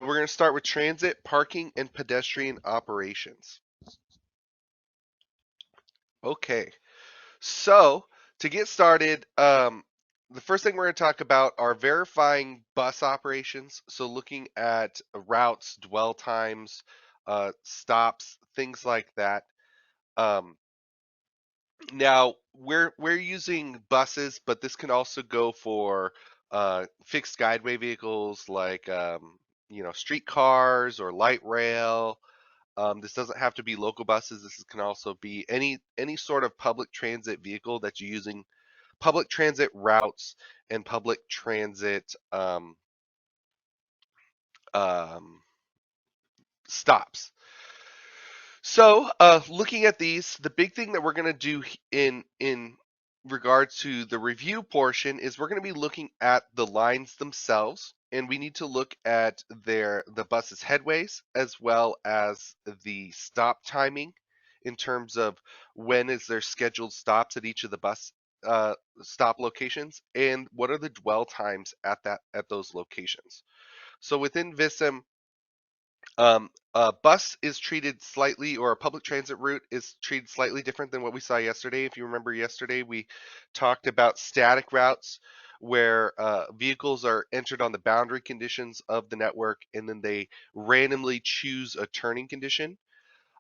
We're going to start with transit, parking, and pedestrian operations. Okay, so to get started, the first thing we're going to talk about are verifying bus operations. So looking at routes, dwell times, stops, things like that. Um, Now we're using buses, but this can also go for fixed guideway vehicles like streetcars or light rail. This doesn't have to be local buses. This can also be any sort of public transit vehicle that you're using, public transit routes and public transit um, stops. So, looking at these, the big thing that we're going to do in regards to the review portion is we're going to be looking at the lines themselves, and we need to look at the bus's headways as well as the stop timing in terms of when is their scheduled stops at each of the bus stop locations, and what are the dwell times at those locations. So within Vissim, a bus is treated slightly, or a public transit route is treated slightly different than what we saw yesterday. If you remember yesterday, we talked about static routes where vehicles are entered on the boundary conditions of the network and then they randomly choose a turning condition.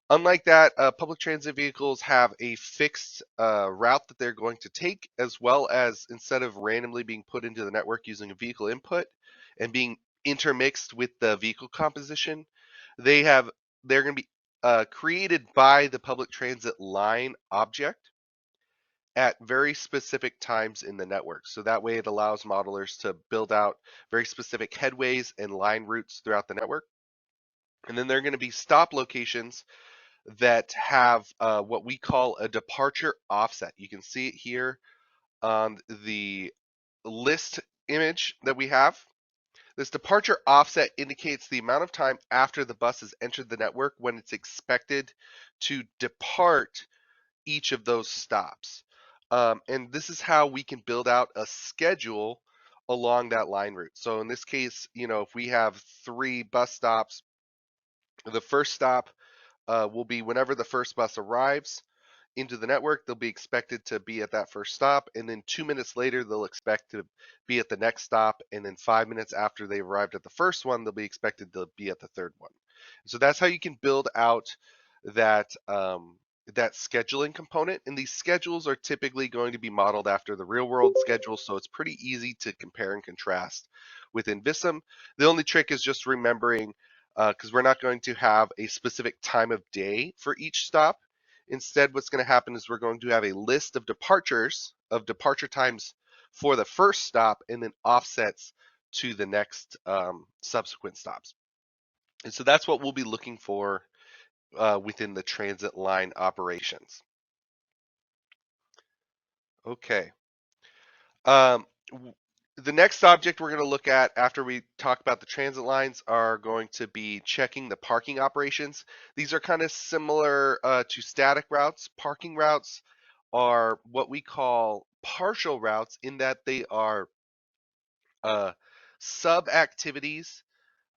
Unlike that, public transit vehicles have a fixed route that they're going to take, as well as instead of randomly being put into the network using a vehicle input and being intermixed with the vehicle composition, they have they're going to be created by the public transit line object at very specific times in the network. So that way it allows modelers to build out very specific headways and line routes throughout the network. And then there are going to be stop locations that have what we call a departure offset. You can see it here on the list image that we have. This departure offset indicates the amount of time after the bus has entered the network when it's expected to depart each of those stops. And this is how we can build out a schedule along that line route. So in this case, if we have 3 bus stops, the first stop will be whenever the first bus arrives into the network, they'll be expected to be at that first stop, and then 2 minutes later, they'll expect to be at the next stop, and then 5 minutes after they've arrived at the first one, they'll be expected to be at the third one. So that's how you can build out that that scheduling component, and these schedules are typically going to be modeled after the real world schedule, so it's pretty easy to compare and contrast within Vissim. The only trick is just remembering, because we're not going to have a specific time of day for each stop. Instead, what's going to happen is we're going to have a list of departure times for the first stop, and then offsets to the next subsequent stops. And so that's what we'll be looking for within the transit line operations. Okay. Um, the next object we're going to look at after we talk about the transit lines are going to be checking the parking operations. These are kind of similar to static routes. Parking routes are what we call partial routes in that they are uh, sub activities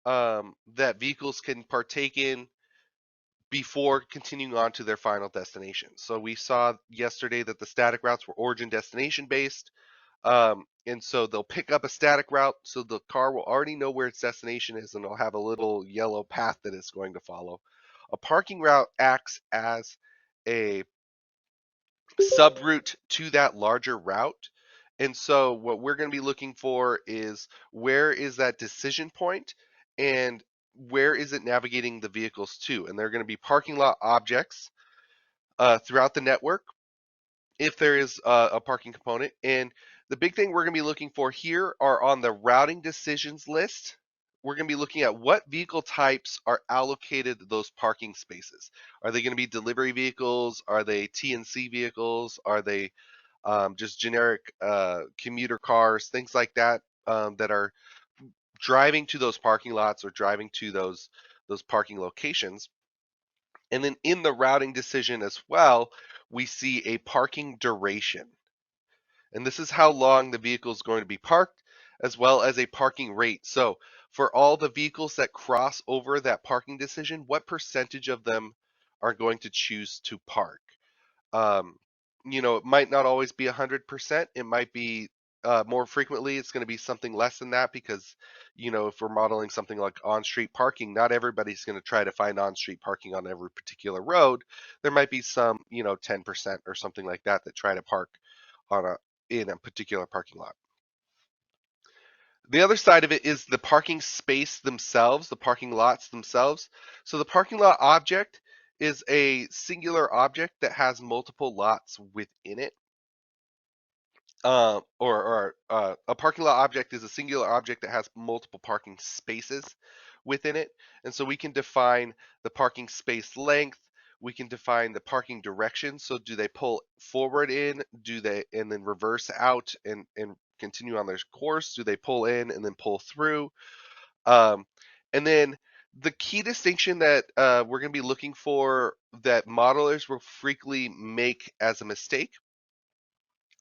that vehicles can partake in before continuing on to their final destination. So we saw yesterday that the static routes were origin destination based. And so they'll pick up a static route, so the car will already know where its destination is, and it'll have a little yellow path that it's going to follow. A parking route acts as a subroute to that larger route. And so what we're going to be looking for is where is that decision point and where is it navigating the vehicles to? And they're going to be parking lot objects throughout the network if there is a parking component. And the big thing we're going to be looking for here are on the routing decisions list. We're going to be looking at what vehicle types are allocated those parking spaces. Are they going to be delivery vehicles? Are they TNC vehicles? Are they just generic commuter cars, things like that, that are driving to those parking lots or driving to those parking locations? And then in the routing decision as well, we see a parking duration. And this is how long the vehicle is going to be parked, as well as a parking rate. So for all the vehicles that cross over that parking decision, what percentage of them are going to choose to park? Um, it might not always be 100%. It might be more frequently, it's going to be something less than that because, if we're modeling something like on-street parking, not everybody's going to try to find on-street parking on every particular road. There might be some, 10% or something like that that try to park on in a particular parking lot. The other side of it is the parking space themselves, the parking lots themselves. So the parking lot object is a singular object that has multiple lots within it. A parking lot object is a singular object that has multiple parking spaces within it. And so we can define the parking space length. We can define the parking direction. So do they pull forward in? Do they and then reverse out and continue on their course? Do they pull in and then pull through? Um, and then the key distinction that we're going to be looking for that modelers will frequently make as a mistake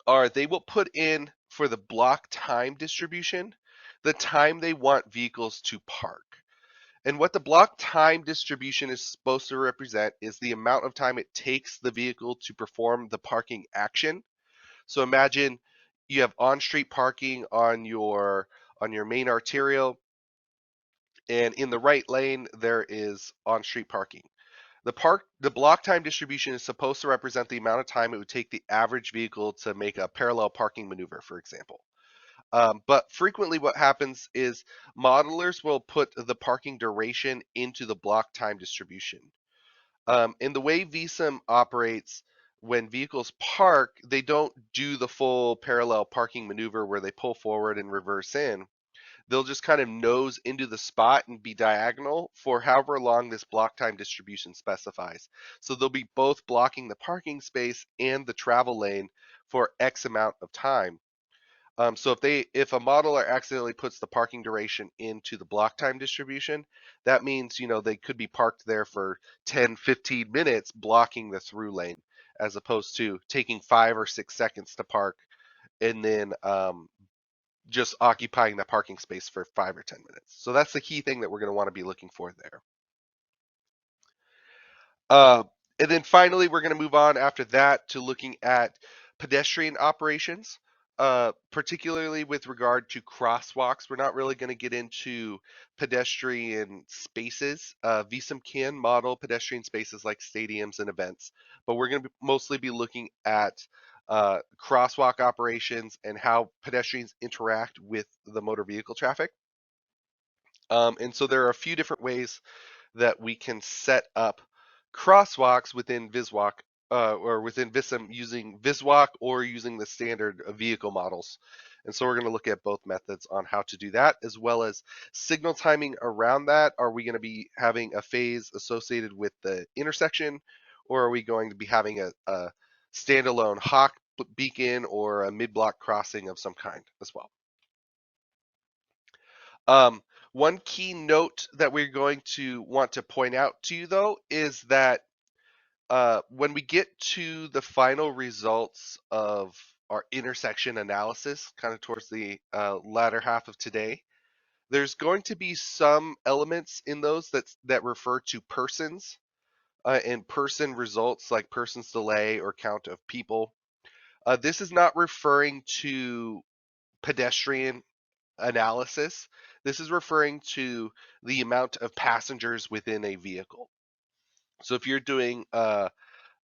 are they will put in for the block time distribution the time they want vehicles to park. And what the block time distribution is supposed to represent is the amount of time it takes the vehicle to perform the parking action. So imagine you have on-street parking on your main arterial, and in the right lane there is on-street parking. The block time distribution is supposed to represent the amount of time it would take the average vehicle to make a parallel parking maneuver, for example. But frequently what happens is modelers will put the parking duration into the block time distribution. And the way Vissim operates, when vehicles park, they don't do the full parallel parking maneuver where they pull forward and reverse in. They'll just kind of nose into the spot and be diagonal for however long this block time distribution specifies. So they'll be both blocking the parking space and the travel lane for X amount of time. So if a modeler accidentally puts the parking duration into the block time distribution, that means they could be parked there for 10, 15 minutes blocking the through lane, as opposed to taking 5 or 6 seconds to park and then just occupying the parking space for 5 or 10 minutes. So that's the key thing that we're going to want to be looking for there. Uh, and then finally, we're going to move on after that to looking at pedestrian operations, particularly with regard to crosswalks. We're not really going to get into pedestrian spaces. Vissim can model pedestrian spaces like stadiums and events, but we're going to mostly be looking at crosswalk operations and how pedestrians interact with the motor vehicle traffic. And so there are a few different ways that we can set up crosswalks within Viswalk or within Vissim using Viswalk or using the standard vehicle models. And so we're going to look at both methods on how to do that, as well as signal timing around that. Are we going to be having a phase associated with the intersection, or are we going to be having a standalone hawk beacon or a mid-block crossing of some kind as well? One key note that we're going to want to point out to you, though, is that when we get to the final results of our intersection analysis, kind of towards the latter half of today, there's going to be some elements in those that refer to persons and person results, like person's delay or count of people. This is not referring to pedestrian analysis. This is referring to the amount of passengers within a vehicle. So if you're doing an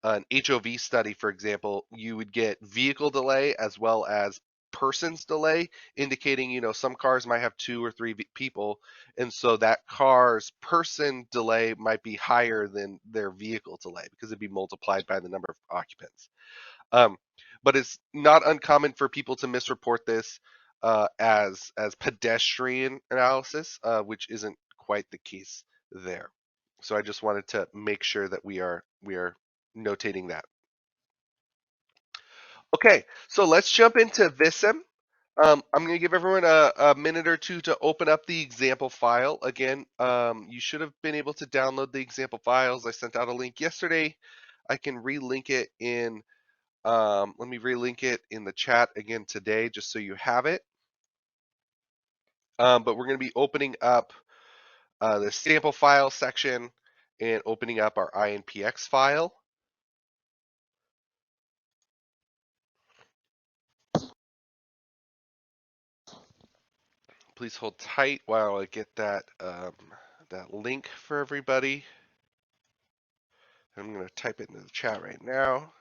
HOV study, for example, you would get vehicle delay as well as person's delay, indicating, some cars might have 2 or 3 people, and so that car's person delay might be higher than their vehicle delay because it'd be multiplied by the number of occupants. Um, but it's not uncommon for people to misreport this as pedestrian analysis, which isn't quite the case there. So I just wanted to make sure that we are notating that. Okay, so let's jump into Vissim. I'm going to give everyone a minute or two to open up the example file. Again, you should have been able to download the example files. I sent out a link yesterday. I can relink it in let me relink it in the chat again today just so you have it. but we're going to be opening up the sample file section and opening up our INPX file. Please hold tight while I get that link for everybody. I'm going to type it into the chat right now.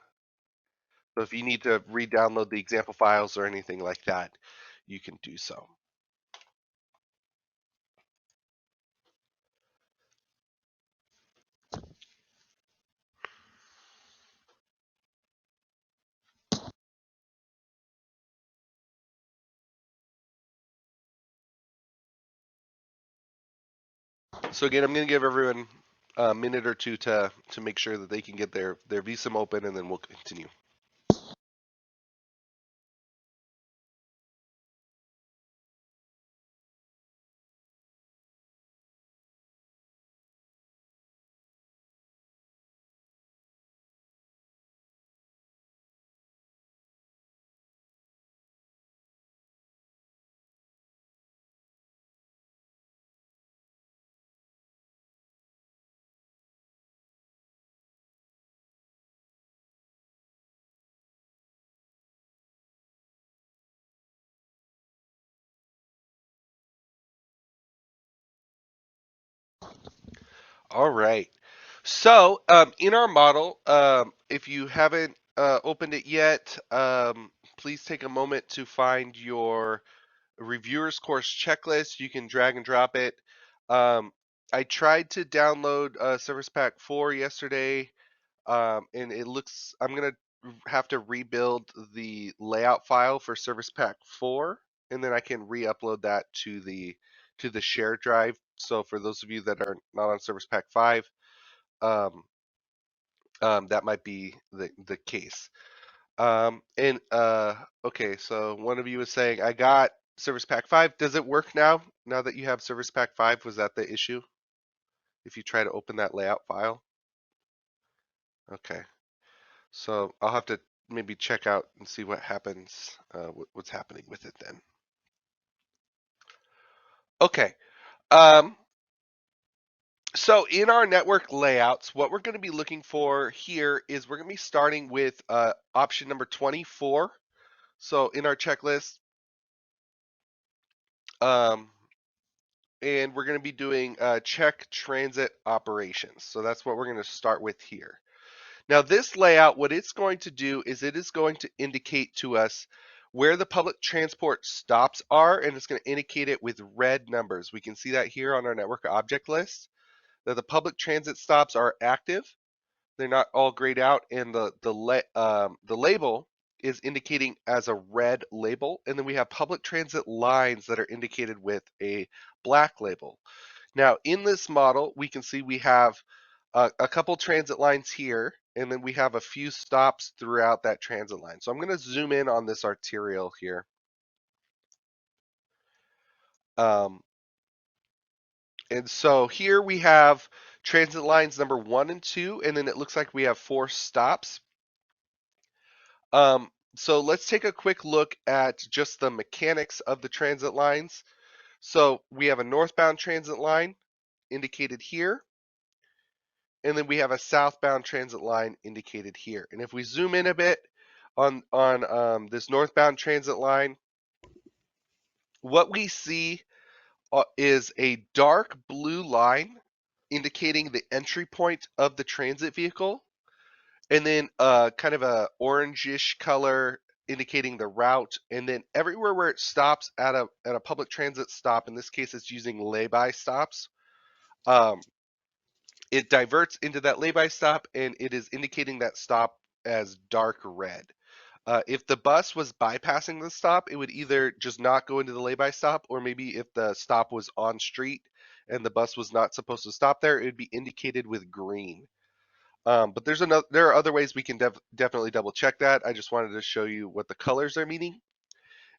So if you need to re-download the example files or anything like that, you can do so. So again, I'm going to give everyone a minute or two to make sure that they can get their Vissim open, and then we'll continue. All right. So in our model, if you haven't opened it yet, please take a moment to find your reviewers course checklist. You can drag and drop it. I tried to download Service Pack 4 yesterday, and it looks, I'm going to have to rebuild the layout file for Service Pack 4, and then I can re-upload that to the shared drive. So for those of you that are not on Service Pack 5, um, that might be the case. And okay, so one of you was saying, I got Service Pack 5. Does it work now? Now that you have Service Pack 5, was that the issue? If you try to open that layout file? Okay. So I'll have to maybe check out and see what happens, what's happening with it then. Okay. Um, so in our network layouts, what we're going to be looking for here is we're going to be starting with option number 24. So in our checklist, and we're going to be doing check transit operations. So that's what we're going to start with here. Now this layout, what it's going to do is it is going to indicate to us where the public transport stops are, and it's going to indicate it with red numbers. We can see that here on our network object list, that the public transit stops are active. They're not all grayed out, and the label is indicating as a red label, and then we have public transit lines that are indicated with a black label. Now, in this model, we can see we have a couple transit lines here, and then we have a few stops throughout that transit line. So I'm going to zoom in on this arterial here. And so here we have transit lines number 1 and 2, and then it looks like we have 4 stops. So let's take a quick look at just the mechanics of the transit lines. So we have a northbound transit line indicated here, and then we have a southbound transit line indicated here. And if we zoom in a bit on this northbound transit line, what we see is a dark blue line indicating the entry point of the transit vehicle, and then kind of a orangish color indicating the route, and then everywhere where it stops at a public transit stop, in this case it's using lay-by stops, it diverts into that lay-by stop, and it is indicating that stop as dark red. If the bus was bypassing the stop, it would either just not go into the lay-by stop, or maybe if the stop was on street and the bus was not supposed to stop there, it would be indicated with green. But there are other ways we can definitely double check that. I just wanted to show you what the colors are meaning.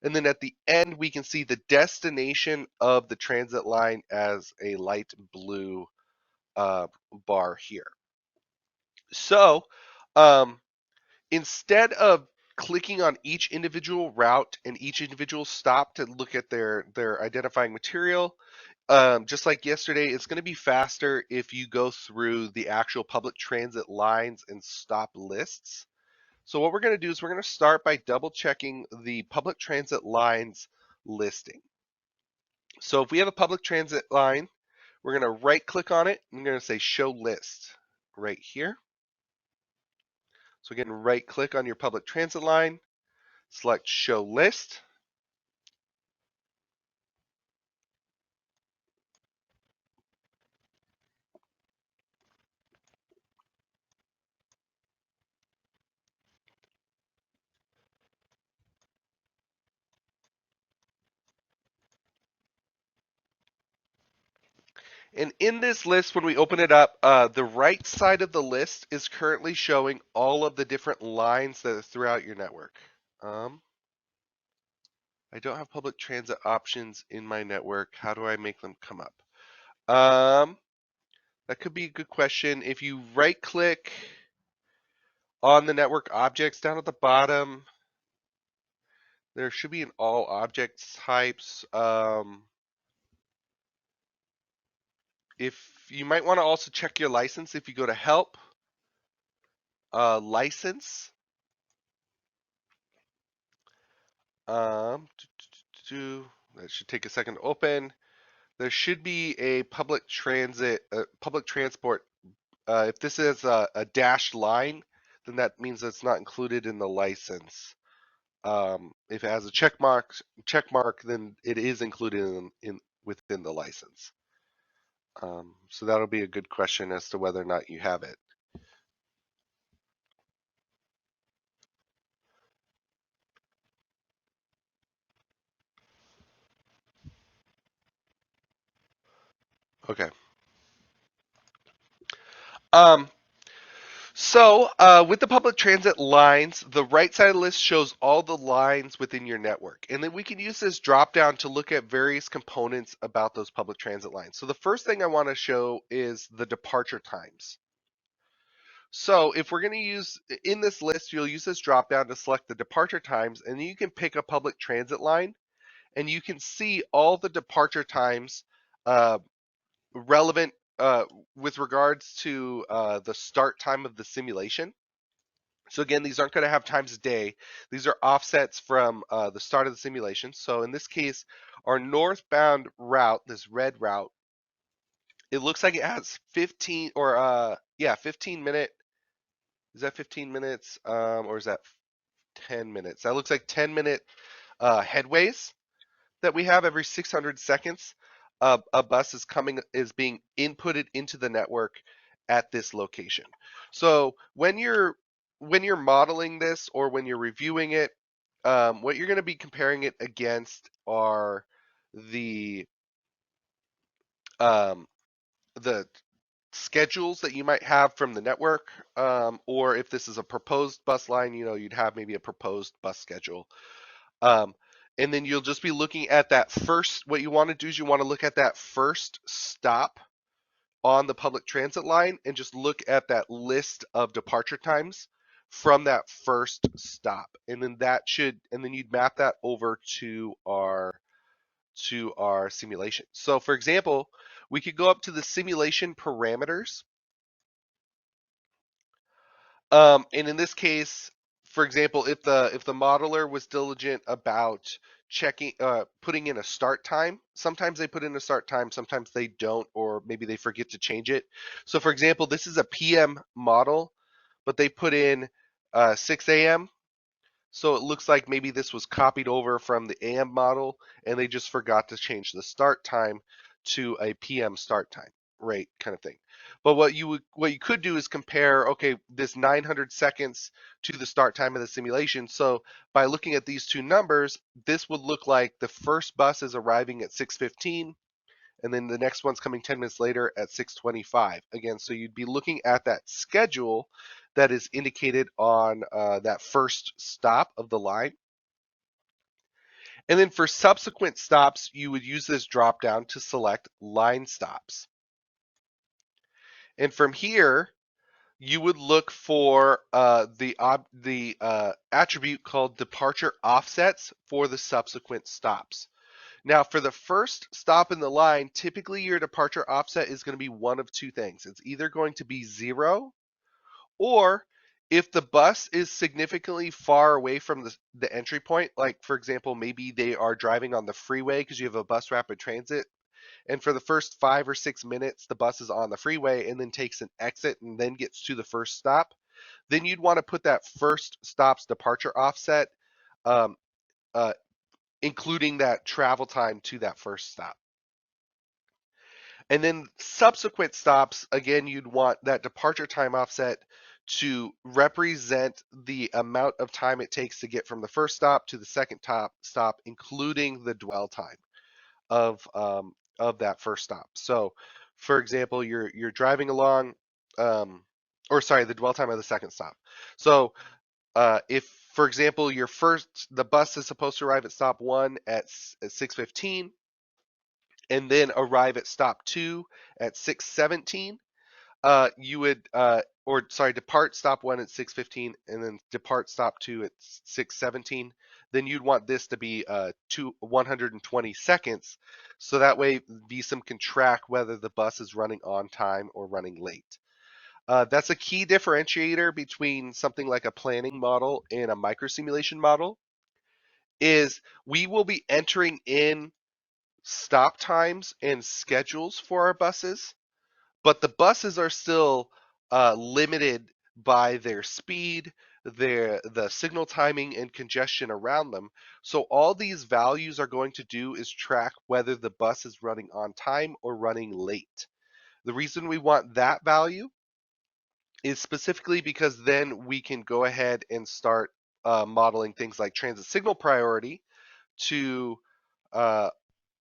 And then at the end, we can see the destination of the transit line as a light blue bar here. So instead of clicking on each individual route and each individual stop to look at their identifying material. Just like yesterday, it's going to be faster if you go through the actual public transit lines and stop lists. So what we're going to do is we're going to start by double checking the public transit lines listing. So if we have a public transit line, we're going to right click on it and we're going to say show list right here. So again, right click on your public transit line, select show list. And in this list, when we open it up, the right side of the list is currently showing all of the different lines that are throughout your network. I don't have public transit options in my network. How do I make them come up? That could be a good question. If you right click on the network objects down at the bottom, there should be an all object types. If you might want to also check your license, if you go to help, license, that should take a second to open. There should be a public transit, public transport. If this is a dashed line, then that means it's not included in the license. If it has a check mark, then it is included within the license. So that'll be a good question as to whether or not you have it. Okay. Um, with the public transit lines, the right side of the list shows all the lines within your network. And then we can use this drop down to look at various components about those public transit lines. So the first thing I want to show is the departure times. So if we're going to use, in this list, you'll use this drop down to select the departure times, and you can pick a public transit line, and you can see all the departure times uh, relevant with regards to the start time of the simulation. So again, these aren't going to have times a day. These are offsets from the start of the simulation. So in this case, our northbound route, this red route, it looks like it has 15 or 15 minute. Is that 15 minutes or is that 10 minutes? That looks like 10-minute headways that we have every 600 seconds. A bus is being inputted into the network at this location. So when you're modeling this or when you're reviewing it, what you're going to be comparing it against are the um, the schedules that you might have from the network, or if this is a proposed bus line, you'd have maybe a proposed bus schedule. Um, and then you'll just be looking at that first, what you want to do is you want to look at that first stop on the public transit line and just look at that list of departure times from that first stop. And then you'd map that over to our simulation. So for example, we could go up to the simulation parameters. And in this case, for example, if the modeler was diligent about putting in a start time, sometimes they put in a start time, sometimes they don't, or maybe they forget to change it. So for example, this is a PM model, but they put in 6 a.m. So it looks like maybe this was copied over from the AM model and they just forgot to change the start time to a PM start time, right? Kind of thing. But what you could do is compare, okay, this 900 seconds to the start time of the simulation. So by looking at these two numbers, this would look like the first bus is arriving at 6:15 and then the next one's coming 10 minutes later at 6:25. Again, so you'd be looking at that schedule that is indicated on that first stop of the line. And then for subsequent stops, you would use this drop down to select line stops. And from here, you would look for the attribute called departure offsets for the subsequent stops. Now, for the first stop in the line, typically your departure offset is going to be one of two things. It's either going to be 0, or if the bus is significantly far away from the entry point, like for example, maybe they are driving on the freeway because you have a bus rapid transit, and for the first 5 or 6 minutes, the bus is on the freeway and then takes an exit and then gets to the first stop, then you'd want to put that first stop's departure offset, um, uh, including that travel time to that first stop. And then subsequent stops, again, you'd want that departure time offset to represent the amount of time it takes to get from the first stop to the second stop, including the dwell time of that first stop. So, for example, you're driving along, or sorry, the dwell time of the second stop. So, if for example the bus is supposed to arrive at stop 1 at 6:15, and then arrive at stop 2 at 6:17, you would or sorry, depart stop 1 at 6:15 and then depart stop 2 at 6:17, then you'd want this to be 120 seconds, so that way Vissim can track whether the bus is running on time or running late. That's a key differentiator between something like a planning model and a microsimulation model, is we will be entering in stop times and schedules for our buses, but the buses are still limited by their speed, the signal timing, and congestion around them. So all these values are going to do is track whether the bus is running on time or running late. The reason we want that value is specifically because then we can go ahead and start modeling things like transit signal priority to uh,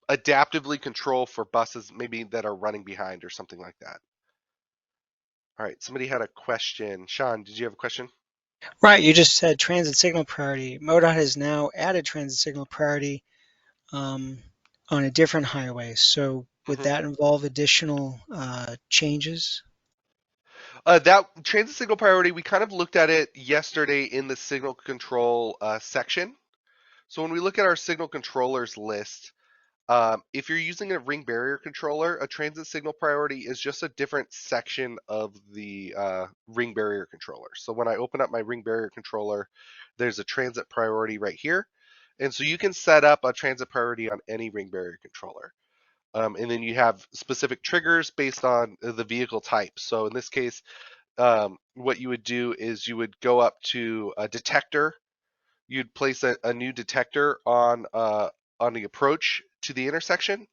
adaptively control for buses maybe that are running behind or something like that. All right, somebody had a question. Sean, did you have a question? Right, you just said transit signal priority. MoDOT has now added transit signal priority um, on a different highway. So would Hmm. that involve additional changes? That transit signal priority, we kind of looked at it yesterday in the signal control section. So when we look at our signal controllers list, if you're using a ring barrier controller, a transit signal priority is just a different section of the ring barrier controller. So when I open up my ring barrier controller, there's a transit priority right here. And so you can set up a transit priority on any ring barrier controller. And then you have specific triggers based on the vehicle type. So in this case, what you would do is you would go up to a detector. You'd place a new detector on the approach to the intersection,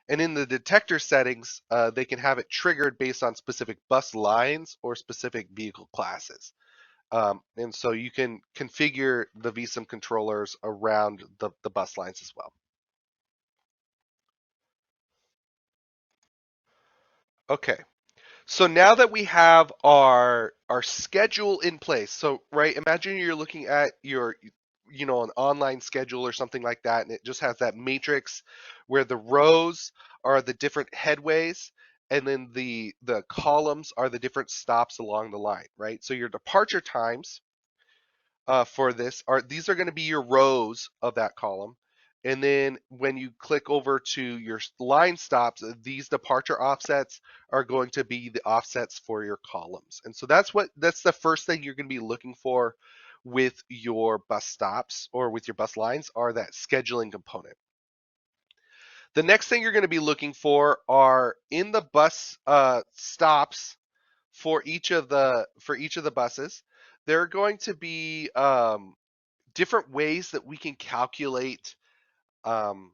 and in the detector settings, they can have it triggered based on specific bus lines or specific vehicle classes. And so you can configure the Vissim controllers around the bus lines as well. Okay. So now that we have our schedule in place, so right, imagine you're looking at your an online schedule or something like that, and it just has that matrix where the rows are the different headways, and then the columns are the different stops along the line, right? So your departure times for this are these are going to be your rows of that column. And then when you click over to your line stops, these departure offsets are going to be the offsets for your columns. And so that's the first thing you're going to be looking for with your bus stops or with your bus lines, are that scheduling component. The next thing you're going to be looking for are in the bus stops for each of the buses. There are going to be different ways that we can calculate um,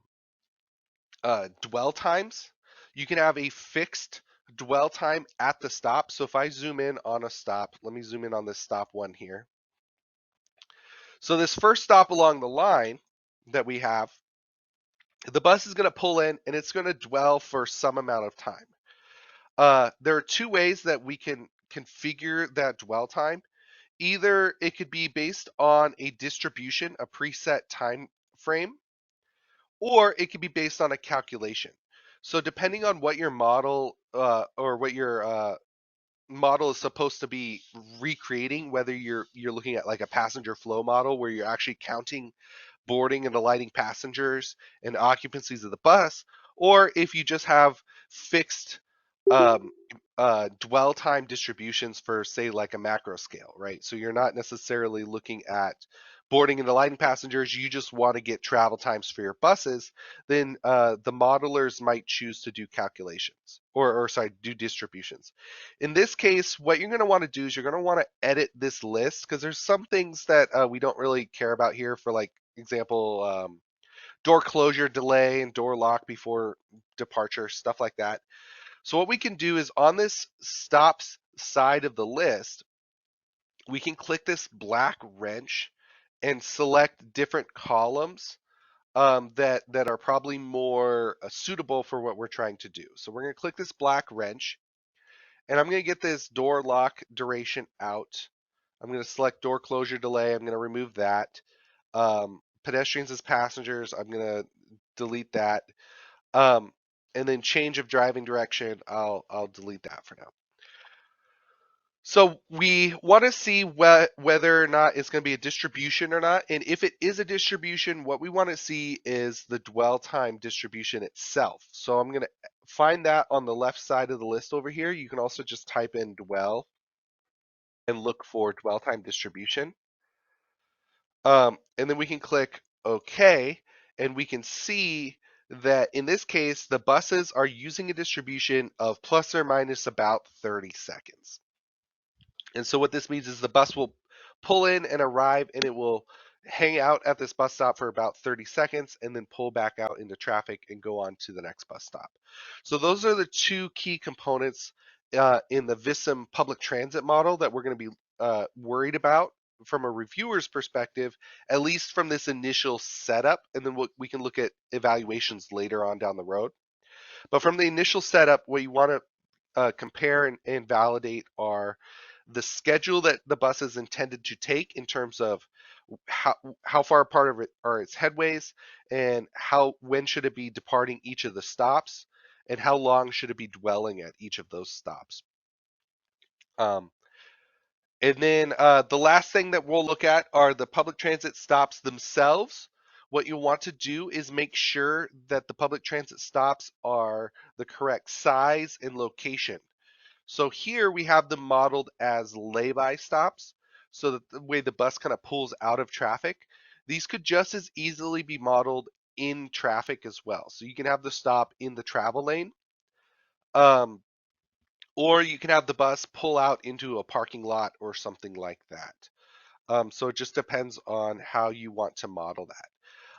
dwell times. You can have a fixed dwell time at the stop. So if I zoom in on a stop, let me zoom in on this stop 1 here. So this first stop along the line that we have, the bus is going to pull in and it's going to dwell for some amount of time. There are two ways that we can configure that dwell time. Either it could be based on a distribution, a preset time frame, or it could be based on a calculation. So depending on what your model or what your model is supposed to be recreating, whether you're looking at like a passenger flow model where you're actually counting boarding and alighting passengers and occupancies of the bus, or if you just have fixed um, dwell time distributions for, say, like a macro scale, right? So you're not necessarily looking at boarding and alighting passengers, you just want to get travel times for your buses, then the modelers might choose to do calculations or sorry, do distributions. In this case, what you're going to want to do is you're going to want to edit this list because there's some things that we don't really care about here for, like, example, door closure delay and door lock before departure, stuff like that. So what we can do is on this stops side of the list, we can click this black wrench and select different columns that are probably more suitable for what we're trying to do. So we're going to click this black wrench, and I'm going to get this door lock duration out. I'm going to select door closure delay. I'm going to remove that. Pedestrians as passengers, I'm going to delete that. Um, and then change of driving direction, I'll delete that for now. So we want to see whether or not it's going to be a distribution or not. And if it is a distribution, what we want to see is the dwell time distribution itself. So I'm going to find that on the left side of the list over here. You can also just type in dwell and look for dwell time distribution. And then we can click OK, and we can see that in this case, the buses are using a distribution of plus or minus about 30 seconds. And so what this means is the bus will pull in and arrive, and it will hang out at this bus stop for about 30 seconds and then pull back out into traffic and go on to the next bus stop. So those are the two key components in the Vissim public transit model that we're going to be worried about from a reviewer's perspective, at least from this initial setup, and then we can look at evaluations later on down the road. But from the initial setup, what you want to compare and validate are the schedule that the bus is intended to take in terms of how far apart are its headways, and when should it be departing each of the stops, and how long should it be dwelling at each of those stops. Um, and then the last thing that we'll look at are the public transit stops themselves. What you want to do is make sure that the public transit stops are the correct size and location. So here we have them modeled as lay-by stops, so that the way the bus kind of pulls out of traffic. These could just as easily be modeled in traffic as well. So you can have the stop in the travel lane, um, or you can have the bus pull out into a parking lot or something like that. So it just depends on how you want to model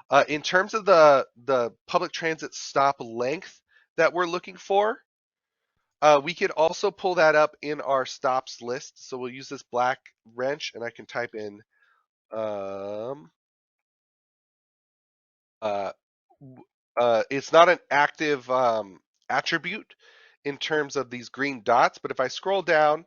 that. In terms of the public transit stop length that we're looking for, we could also pull that up in our stops list. So we'll use this black wrench, and I can type in um, uh, it's not an active attribute in terms of these green dots, but if I scroll down,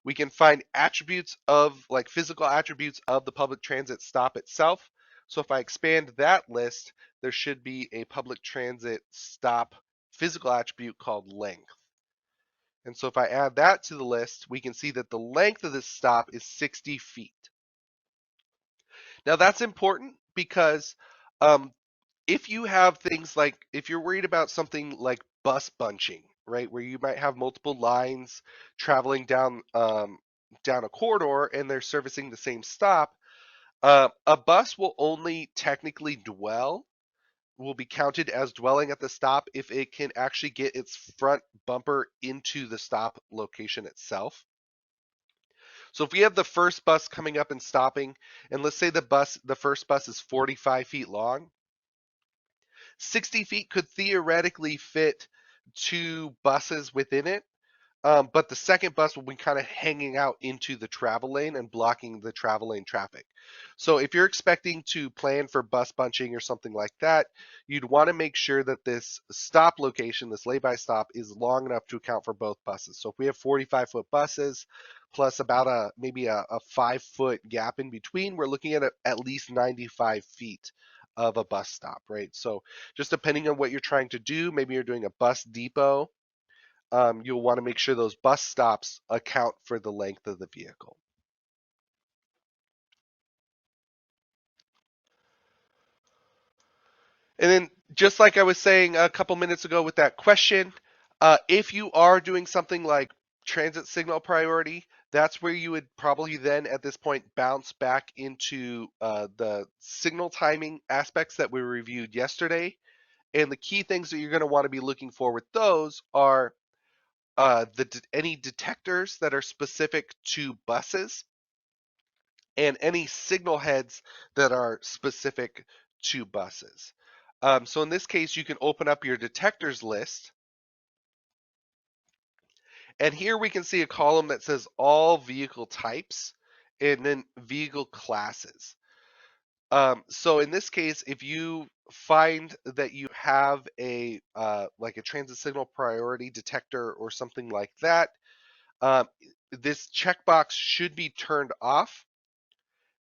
we can find attributes of, like, physical attributes of the public transit stop itself. So if I expand that list, there should be a public transit stop physical attribute called length. And so if I add that to the list, we can see that the length of this stop is 60 feet. Now that's important because um, if you have things like, if you're worried about something like bus bunching, right, where you might have multiple lines traveling down a corridor and they're servicing the same stop, a bus will only technically will be counted as dwelling at the stop if it can actually get its front bumper into the stop location itself. So if we have the first bus coming up and stopping, and let's say the first bus is 45 feet long, 60 feet could theoretically fit two buses within it. But the second bus will be kind of hanging out into the travel lane and blocking the travel lane traffic. So if you're expecting to plan for bus bunching or something like that, you'd want to make sure that this stop location, this lay-by stop, is long enough to account for both buses. So if we have 45-foot buses plus about maybe a 5-foot gap in between, we're looking at least 95 feet of a bus stop, right? So just depending on what you're trying to do, maybe you're doing a bus depot, you'll want to make sure those bus stops account for the length of the vehicle. And then, just like I was saying a couple minutes ago with that question, if you are doing something like transit signal priority, that's where you would probably then at this point bounce back into the signal timing aspects that we reviewed yesterday. And the key things that you're going to want to be looking for with those are any detectors that are specific to buses and any signal heads that are specific to buses. So in this case, you can open up your detectors list. And here we can see a column that says all vehicle types and then vehicle classes. So in this case, if you find that you have a like a transit signal priority detector or something like that, um, this checkbox should be turned off,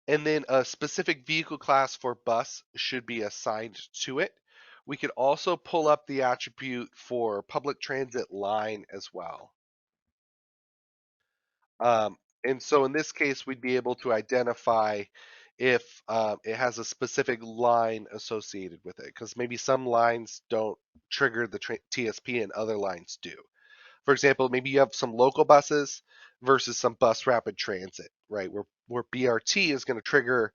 and then a specific vehicle class for bus should be assigned to it. We could also pull up the attribute for public transit line as well. Um, and so in this case, we'd be able to identify if it has a specific line associated with it, because maybe some lines don't trigger the TSP and other lines do. For example, maybe you have some local buses versus some bus rapid transit, right? Where BRT is going to trigger,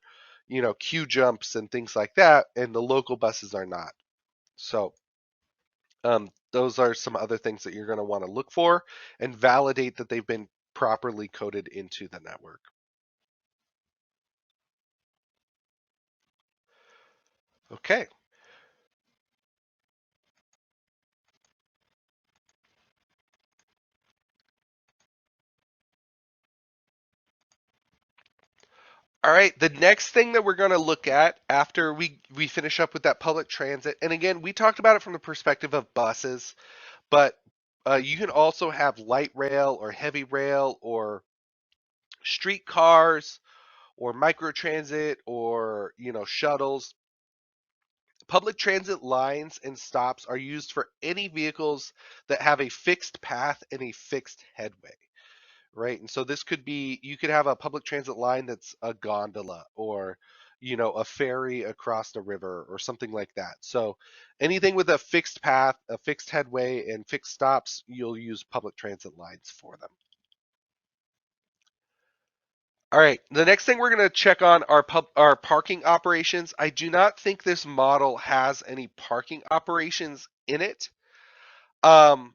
queue jumps and things like that, and the local buses are not. So those are some other things that you're going to want to look for and validate that they've been properly coded into the network. Okay. All right. The next thing that we're going to look at after we finish up with that public transit, and again, we talked about it from the perspective of buses, but you can also have light rail or heavy rail or streetcars or microtransit or shuttles. Public transit lines and stops are used for any vehicles that have a fixed path and a fixed headway, right? And so this could be, you could have a public transit line that's a gondola or a ferry across the river or something like that. So anything with a fixed path, a fixed headway, and fixed stops, you'll use public transit lines for them. All right, the next thing we're going to check on are our parking operations. I do not think this model has any parking operations in it. Um,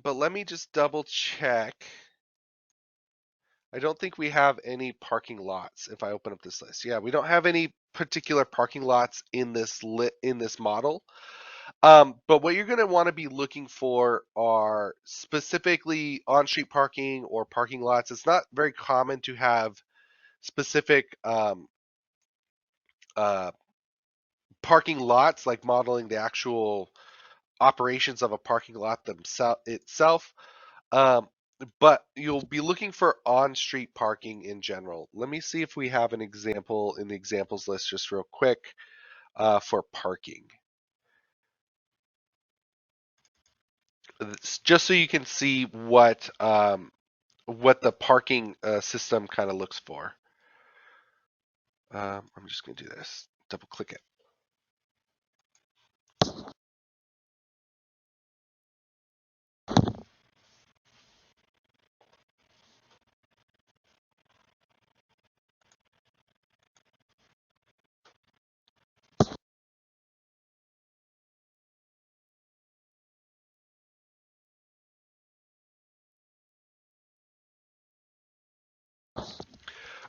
but let me just double check. I don't think we have any parking lots if I open up this list. Yeah, we don't have any particular parking lots in this model. But what you're going to want to be looking for are specifically on-street parking or parking lots. It's not very common to have specific uh, parking lots, like modeling the actual operations of a parking lot itself. Um, but you'll be looking for on-street parking in general. Let me see if we have an example in the examples list just real quick for parking. Just so you can see what the parking system kind of looks for. I'm just going to do this. Double click it.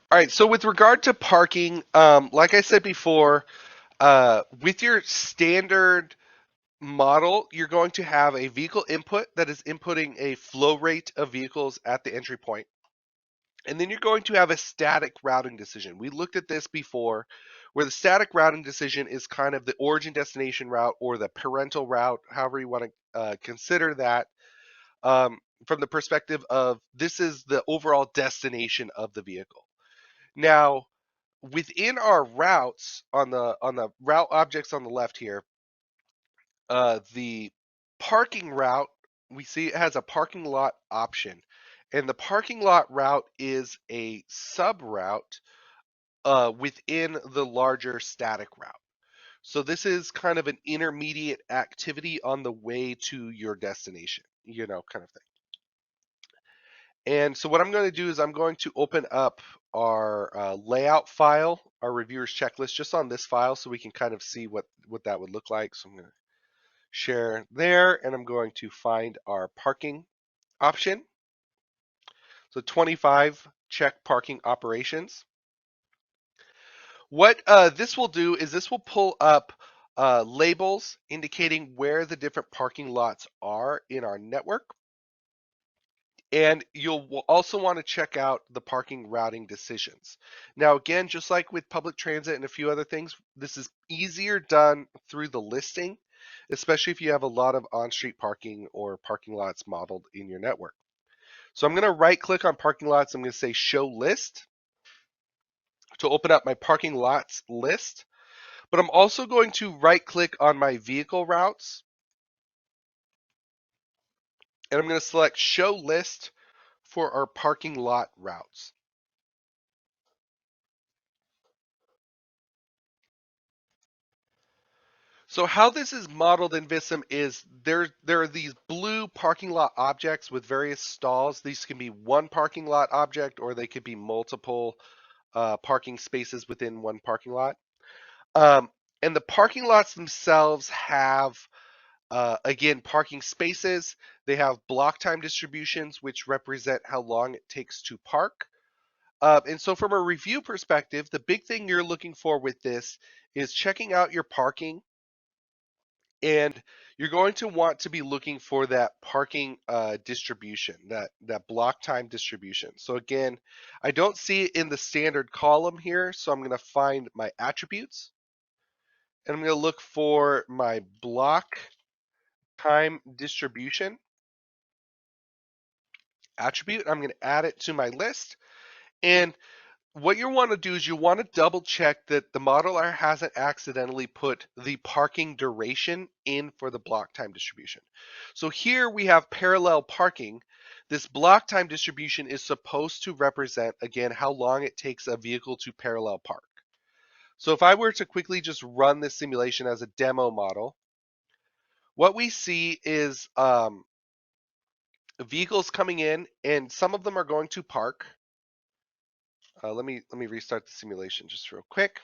All right. So with regard to parking, like I said before, with your standard model, you're going to have a vehicle input that is inputting a flow rate of vehicles at the entry point. And then you're going to have a static routing decision. We looked at this before, where the static routing decision is kind of the origin destination route or the parental route, however you want to consider that, from the perspective of this is the overall destination of the vehicle. Now, within our routes on the route objects on the left here, the parking route we see it has a parking lot option. And the parking lot route is a sub route within the larger static route. So this is kind of an intermediate activity on the way to your destination, kind of thing. And so what I'm going to do is I'm going to open up our layout file, our reviewer's checklist, just on this file so we can kind of see what that would look like. So I'm going to share there, and I'm going to find our parking option. So 25, check parking operations. What this will do is this will pull up labels indicating where the different parking lots are in our network. And you'll also want to check out the parking routing decisions. Now, again, just like with public transit and a few other things, this is easier done through the listing, especially if you have a lot of on-street parking or parking lots modeled in your network. So I'm going to right click on parking lots. I'm going to say show list to open up my parking lots list. But I'm also going to right click on my vehicle routes, and I'm going to select show list for our parking lot routes. So how this is modeled in Vissim is there are these blue parking lot objects with various stalls. These can be one parking lot object, or they could be multiple parking spaces within one parking lot. And the parking lots themselves have, again, parking spaces. They have block time distributions, which represent how long it takes to park. And so from a review perspective, the big thing you're looking for with this is checking out your parking, and you're going to want to be looking for that parking distribution, that block time distribution. So again, I don't see it in the standard column here, so I'm going to find my attributes, and I'm going to look for my block time distribution attribute. I'm going to add it to my list. And what you want to do is you want to double check that the modeler hasn't accidentally put the parking duration in for the block time distribution. So here we have parallel parking. This block time distribution is supposed to represent, again, how long it takes a vehicle to parallel park. So if I were to quickly just run this simulation as a demo model, what we see is vehicles coming in, and some of them are going to park. Let me restart the simulation just real quick.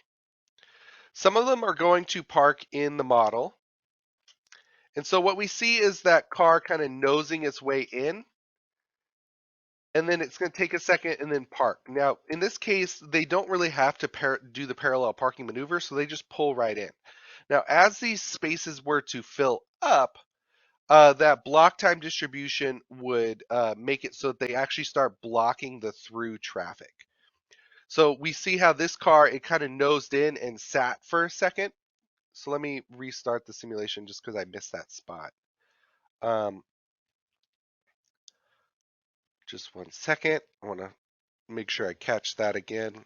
Some of them are going to park in the model. And so what we see is that car kind of nosing its way in, and then it's going to take a second and then park. Now, in this case, they don't really have to do the parallel parking maneuver, so they just pull right in. Now, as these spaces were to fill up, that block time distribution would make it so that they actually start blocking the through traffic. So we see how this car, it kind of nosed in and sat for a second. So let me restart the simulation just because I missed that spot. Um, just one second. I want to make sure I catch that again.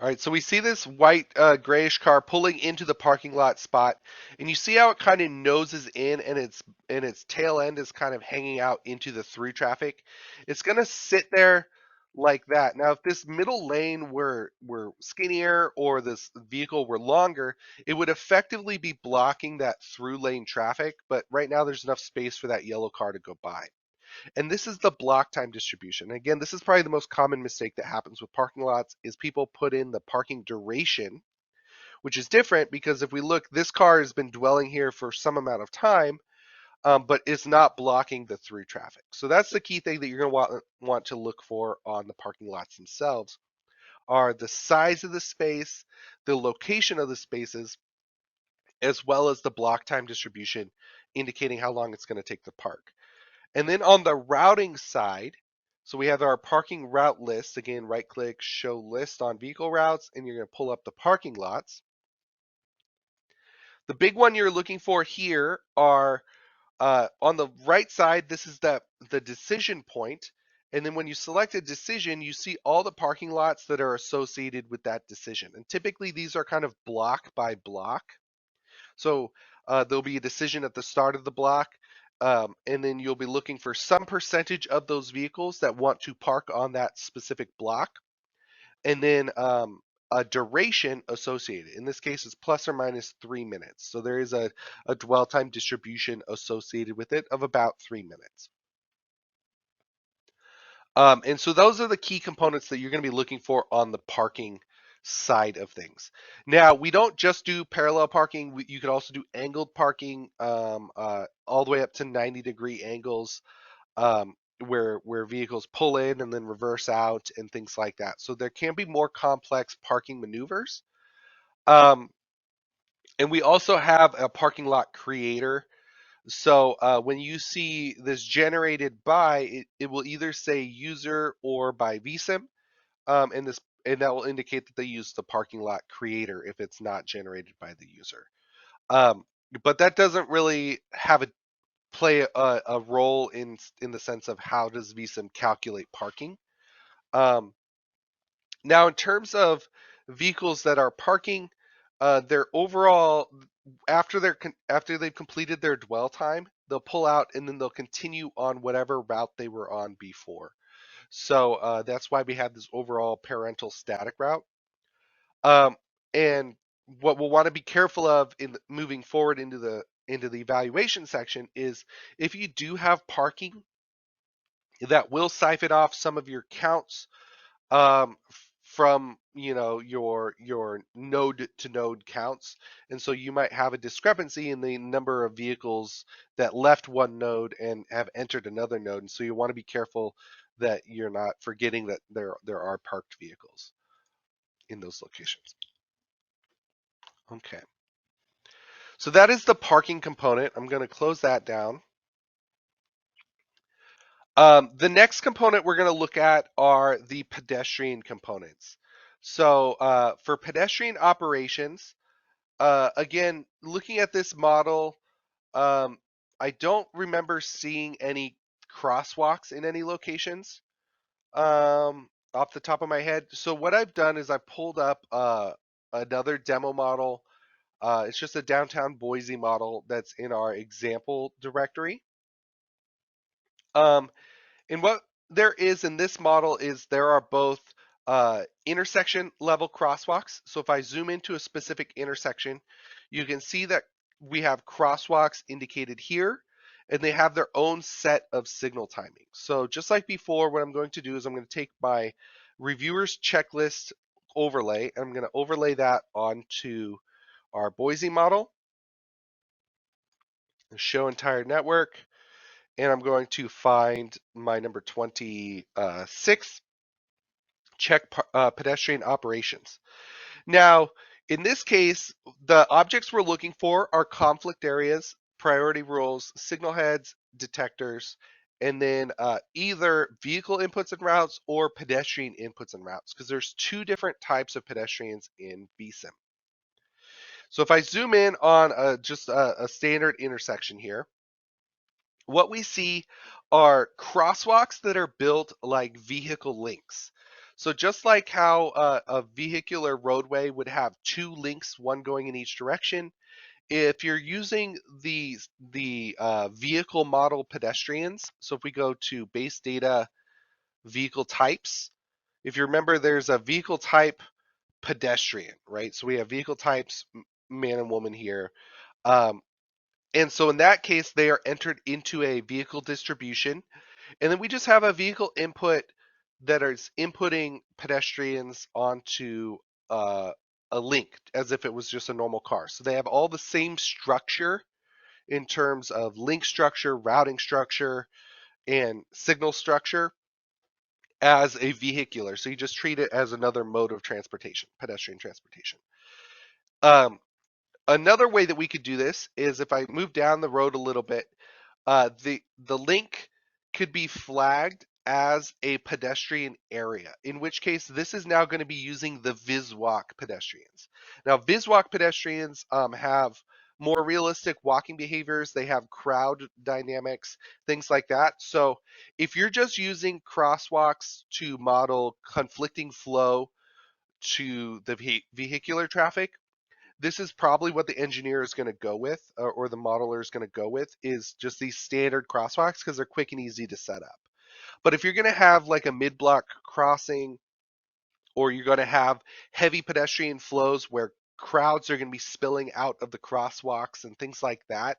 All right, so we see this white grayish car pulling into the parking lot spot, and you see how it kind of noses in, and its tail end is kind of hanging out into the through traffic. It's going to sit there like that. Now, if this middle lane were skinnier or this vehicle were longer, it would effectively be blocking that through lane traffic. But right now, there's enough space for that yellow car to go by. And this is the block time distribution. Again, this is probably the most common mistake that happens with parking lots is people put in the parking duration, which is different because if we look, this car has been dwelling here for some amount of time, but is not blocking the through traffic. So that's the key thing that you're going to want to look for on the parking lots themselves are the size of the space, the location of the spaces, as well as the block time distribution indicating how long it's going to take to park. And then on the routing side, so we have our parking route list. Again, right click, show list on vehicle routes, and you're going to pull up the parking lots. The big one you're looking for here are On the right side, this is the decision point. And then when you select a decision, you see all the parking lots that are associated with that decision. And typically these are kind of block by block. So there'll be a decision at the start of the block, and then you'll be looking for some percentage of those vehicles that want to park on that specific block, and then a duration associated. In this case, it's plus or minus 3 minutes. So there is a dwell time distribution associated with it of about 3 minutes. And so those are the key components that you're going to be looking for on the parking side of things. Now, we don't just do parallel parking. You could also do angled parking, all the way up to 90-degree angles, where vehicles pull in and then reverse out and things like that. So there can be more complex parking maneuvers. Um, and we also have a parking lot creator. So when you see this generated by, it will either say user or by Vissim, and that will indicate that they use the parking lot creator if it's not generated by the user. Um, but that doesn't really have play a role in the sense of how does Vissim calculate parking. Um, Now, in terms of vehicles that are parking, their overall after they've completed their dwell time, they'll pull out and then they'll continue on whatever route they were on before. So that's why we have this overall parental static route. Um, and what we'll want to be careful of in moving forward into the evaluation section is if you do have parking, that will siphon off some of your counts from your node to node counts, and so you might have a discrepancy in the number of vehicles that left one node and have entered another node, and so you want to be careful that you're not forgetting that there are parked vehicles in those locations. Okay, so that is the parking component. I'm going to close that down. The next component we're going to look at are the pedestrian components. So for pedestrian operations, again, looking at this model, um, I don't remember seeing any crosswalks in any locations off the top of my head. So what I've done is I pulled up another demo model. It's just a downtown Boise model that's in our example directory. Um, And what there is in this model is there are both intersection level crosswalks. So if I zoom into a specific intersection, you can see that we have crosswalks indicated here, and they have their own set of signal timing. So just like before, what I'm going to do is I'm going to take my reviewer's checklist overlay, and I'm going to overlay that onto our Boise model, show entire network, and I'm going to find my number 26, check pedestrian operations. Now, in this case, the objects we're looking for are conflict areas, priority rules, signal heads, detectors, and then either vehicle inputs and routes or pedestrian inputs and routes, because there's two different types of pedestrians in Vissim. So if I zoom in on just a standard intersection here, what we see are crosswalks that are built like vehicle links. So just like how a vehicular roadway would have two links, one going in each direction, if you're using the vehicle model pedestrians, so if we go to base data vehicle types, if you remember, there's a vehicle type pedestrian, right? So we have vehicle types, man and woman here. Um, and so in that case, they are entered into a vehicle distribution. And then we just have a vehicle input that is inputting pedestrians onto uh, a link as if it was just a normal car. So they have all the same structure in terms of link structure, routing structure, and signal structure as a vehicular. So you just treat it as another mode of transportation, pedestrian transportation. Um, Another way that we could do this is if I move down the road a little bit, the link could be flagged as a pedestrian area, in which case this is now going to be using the VisWalk pedestrians. Now, VisWalk pedestrians have more realistic walking behaviors. They have crowd dynamics, things like that. So if you're just using crosswalks to model conflicting flow to the vehicular traffic, this is probably what the engineer is going to go with, or the modeler is going to go with, is just these standard crosswalks because they're quick and easy to set up. But if you're going to have like a mid-block crossing, or you're going to have heavy pedestrian flows where crowds are going to be spilling out of the crosswalks and things like that,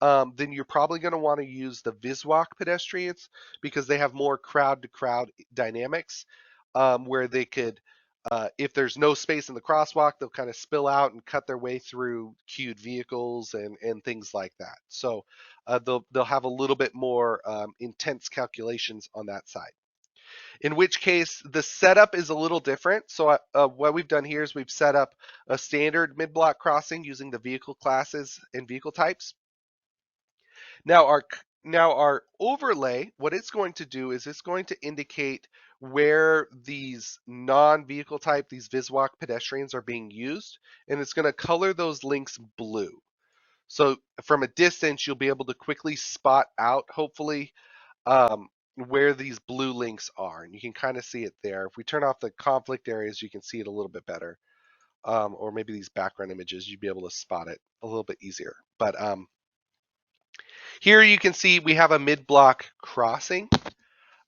then you're probably going to want to use the Viswalk pedestrians because they have more crowd-to-crowd dynamics, where they could, if there's no space in the crosswalk, they'll kind of spill out and cut their way through queued vehicles and things like that. So they'll have a little bit more intense calculations on that side. In which case, the setup is a little different. So what we've done here is we've set up a standard mid-block crossing using the vehicle classes and vehicle types. Now our overlay, what it's going to do is it's going to indicate where these non-vehicle type, these Viswalk pedestrians are being used, and it's going to color those links blue. So from a distance, you'll be able to quickly spot out, hopefully, where these blue links are, and you can kind of see it there. If we turn off the conflict areas, you can see it a little bit better. Or maybe these background images, you'd be able to spot it a little bit easier. But here you can see we have a mid-block crossing.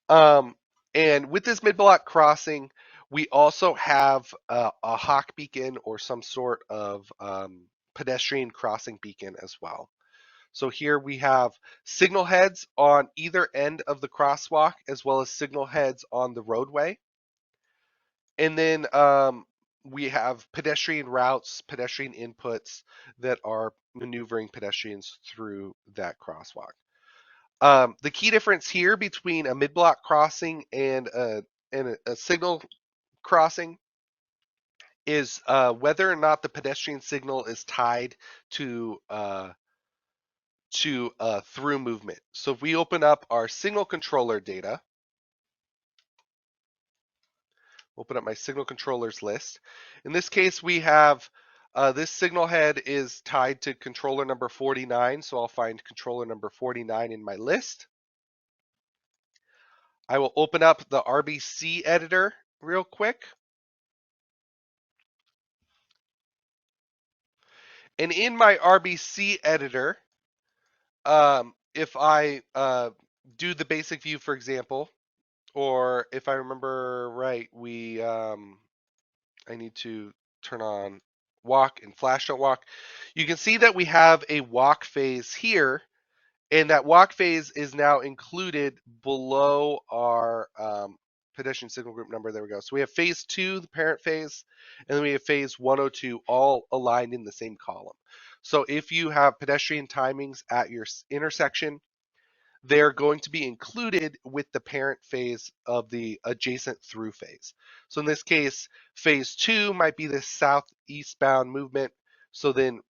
And with this mid-block crossing, we also have a hawk beacon or some sort of pedestrian crossing beacon as well. So here we have signal heads on either end of the crosswalk, as well as signal heads on the roadway. And then we have pedestrian routes, pedestrian inputs that are maneuvering pedestrians through that crosswalk. The key difference here between a mid-block crossing and a signal crossing is whether or not the pedestrian signal is tied to through movement. So if we open up our signal controller data, open up my signal controllers list. In this case, we have this signal head is tied to controller number 49, so I'll find controller number 49 in my list. I will open up the RBC editor real quick. And in my RBC editor, if I do the basic view, for example, or if I remember right, I need to turn on walk and flash don't walk. You can see that we have a walk phase here, and that walk phase is now included below our pedestrian signal group number. There we go. So we have phase 2, the parent phase, and then we have phase 102, all aligned in the same column. So if you have pedestrian timings at your intersection, they're going to be included with the parent phase of the adjacent through phase. So in this case, phase 2 might be this southeastbound movement. So then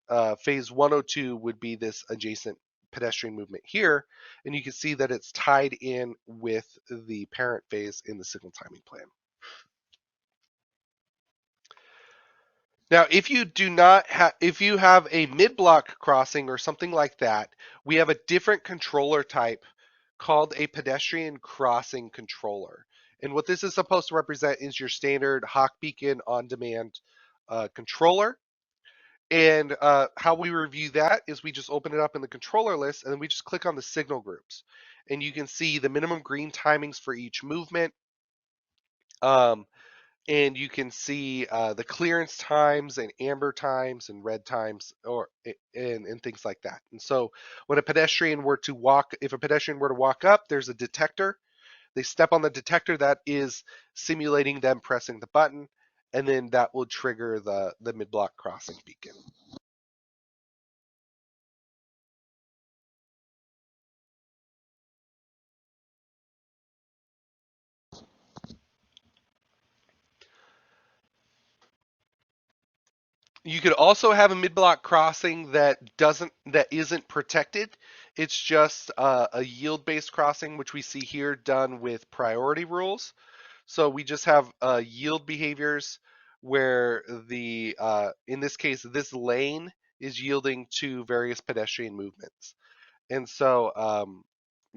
phase 102 would be this adjacent pedestrian movement here. And you can see that it's tied in with the parent phase in the signal timing plan. Now, if you have a mid-block crossing or something like that, we have a different controller type called a pedestrian crossing controller. And what this is supposed to represent is your standard hawk beacon on-demand controller. And how we review that is we just open it up in the controller list, and then we just click on the signal groups. And you can see the minimum green timings for each movement. And you can see the clearance times and amber times and red times, and things like that. And so when a pedestrian were to walk, if a pedestrian were to walk up, there's a detector. They step on the detector that is simulating them pressing the button, and then that will trigger the mid-block crossing beacon. You could also have a mid-block crossing that isn't protected. It's just a yield-based crossing, which we see here done with priority rules. So we just have yield behaviors where in this case, this lane is yielding to various pedestrian movements. And so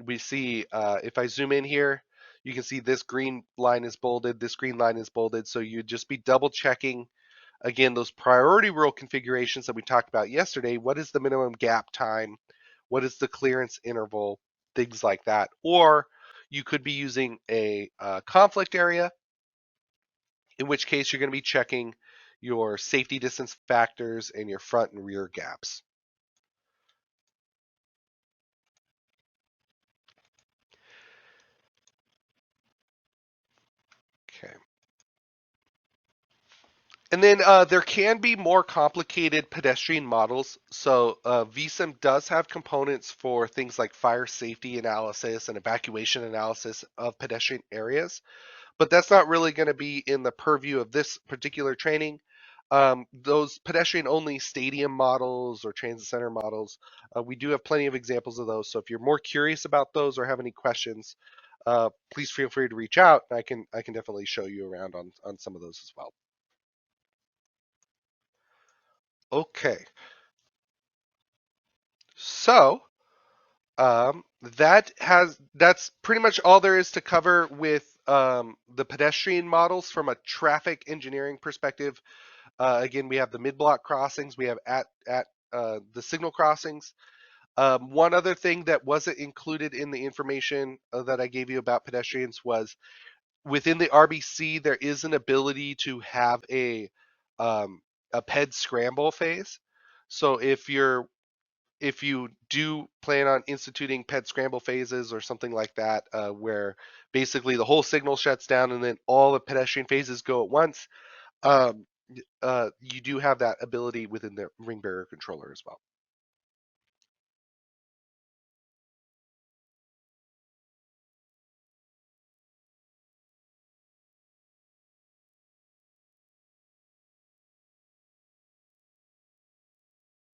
we see, if I zoom in here, you can see this green line is bolded, this green line is bolded. So you'd just be double checking, again, those priority rule configurations that we talked about yesterday. What is the minimum gap time? What is the clearance interval? Things like that. Or you could be using a conflict area, in which case you're going to be checking your safety distance factors and your front and rear gaps. Okay. And then there can be more complicated pedestrian models. So Vissim does have components for things like fire safety analysis and evacuation analysis of pedestrian areas, but that's not really going to be in the purview of this particular training. Those pedestrian-only stadium models or transit center models, we do have plenty of examples of those. So if you're more curious about those or have any questions, please feel free to reach out. I can definitely show you around on some of those as well. Okay, so that's pretty much all there is to cover with the pedestrian models from a traffic engineering perspective. Again, we have the mid-block crossings, we have at the signal crossings. One other thing that wasn't included in the information that I gave you about pedestrians was within the RBC there is an ability to have a ped scramble phase. So if you do plan on instituting ped scramble phases or something like that, where basically the whole signal shuts down and then all the pedestrian phases go at once, you do have that ability within the ring barrier controller as well.